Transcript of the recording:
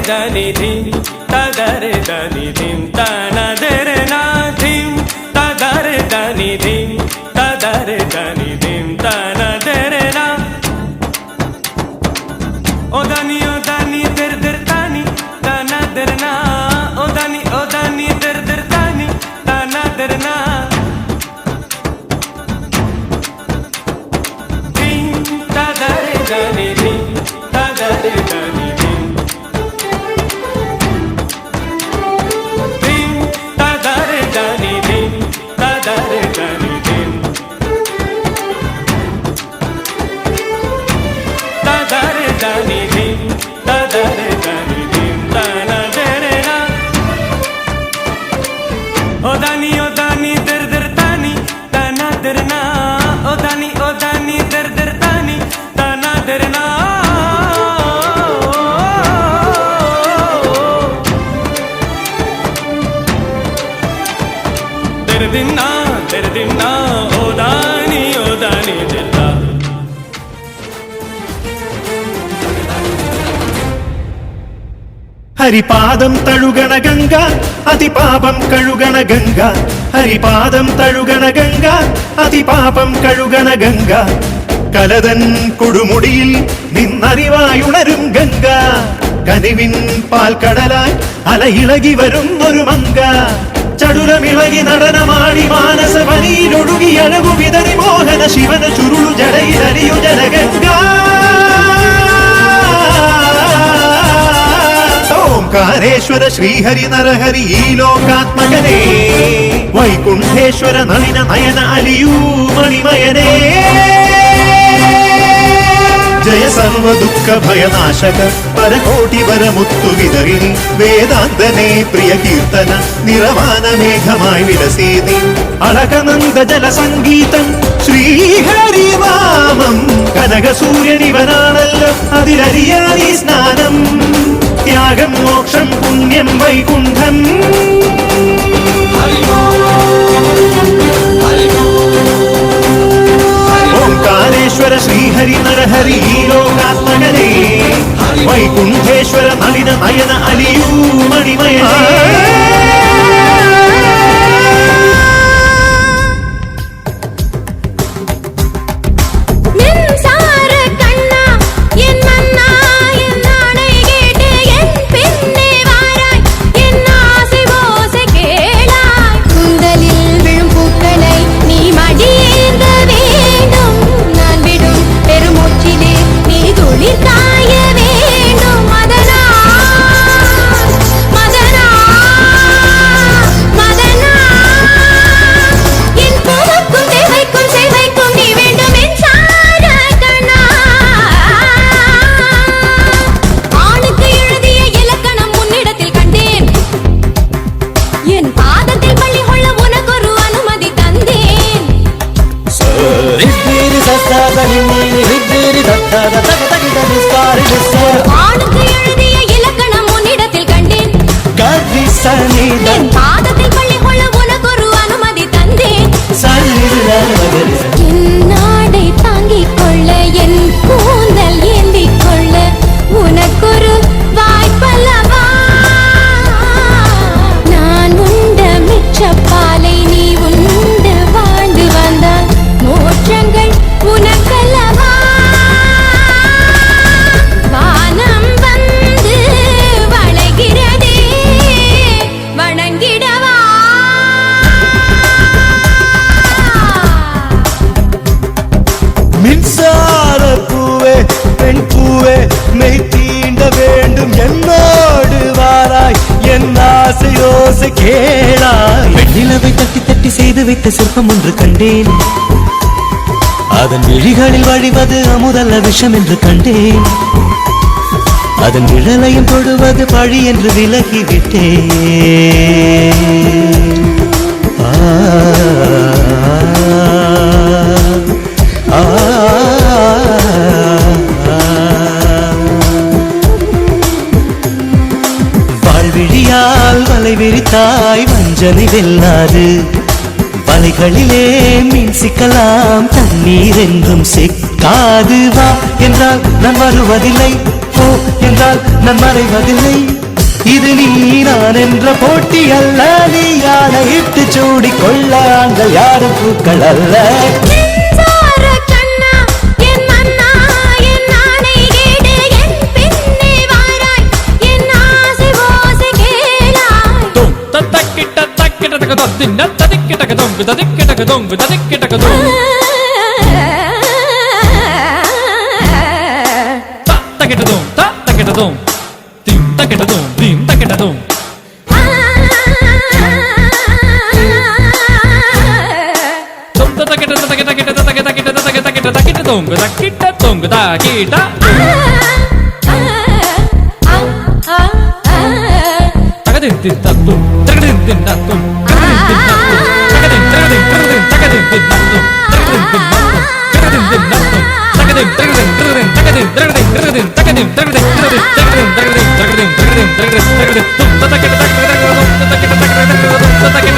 dani dim tadare dani dim tanadere na dim tadare dani dim tadare dani dim tanadere na o dani der der tani tanadere na o dani der der tani tanadere na dim tadare dani dim tadare dani dim dim tadare dani dim tadare dani dim tadare dani dim tadare dani dim tanadere na o dani der der tani tanadere na o dani der der tani tanadere na derdinna o dani derda ഹരിപാദം തഴുകണ Ganga അതിപാപം കഴുകണ Ganga ഹരിപാദം തഴുകണ Ganga അതിപാപം കഴുകണ Ganga കലതൻ കൊടുമുടിയിൽ നിന്നറിവായുണരും Ganga കനിവിൻ പാൽക്കടലായി അലയിളകി വരുന്നൊരു മങ്ക ചടുലമിളകി നടനമാടി മാനസ വനിയിലൊഴുകി അഴകു വിതറി മോഹന ശിവന ചുരുളു ജടയിലരിയു ജലഗംഗ ഓംകാരേശ്വര ശ്രീഹരി നരഹരി ഈ ലോകാത്മകനേ വൈകുണ്ഠേശ്വര നളിന നയന അലിയൂ മണിമയനേ ജയ സർവ ദുഃഖ ഭയനാശക പരകോടി വരമുത്തു വിതറിനി വേദാന്തനേ പ്രിയ കീർത്തന നിറവാന മേഘമായി വിലസേതി അളകനന്ദ ജല സംഗീതം ശ്രീഹരിവാമം കനക സൂര്യനിവനാണല്ലോ അതിലറിയാനീ സ്നാനം ത്യാഗം മോക്ഷം പുണ്യം വൈകുണ്ഠം ഓംകാരേശ്വര ശ്രീഹരി നരഹരി ഈ ലോകാത്മകനേ വൈകുണ്ഠേശ്വര നളിന നയന അലിയൂ മണിമയനേ நிலவை தட்டி தட்டி செய்து வைத்த சிற்பம் ஒன்று கண்டேன் அதன் விழிகளில் வழிவது அமுதல்ல விஷம் என்று கண்டேன் அதன் நிழலையும் தொடுவது பழி என்று விலகிவிட்டேன் வாழ்விழியால் வலை விரித்தாய் வஞ்சனை வெல்லாது வலைகளிலே மீன் சிக்கலாம் தண்ணீர் என்றும் சிக்காது வா என்றால் நான் வருவதில்லை போ என்றால் நான் மறைவதில்லை. இது நீ நான் என்ற போட்டி அல்ல, நீ யானையிட்டு சூடிக்கொள்ள ஆண்கள் யாரும் பூக்கள் அல்ல. Thank you.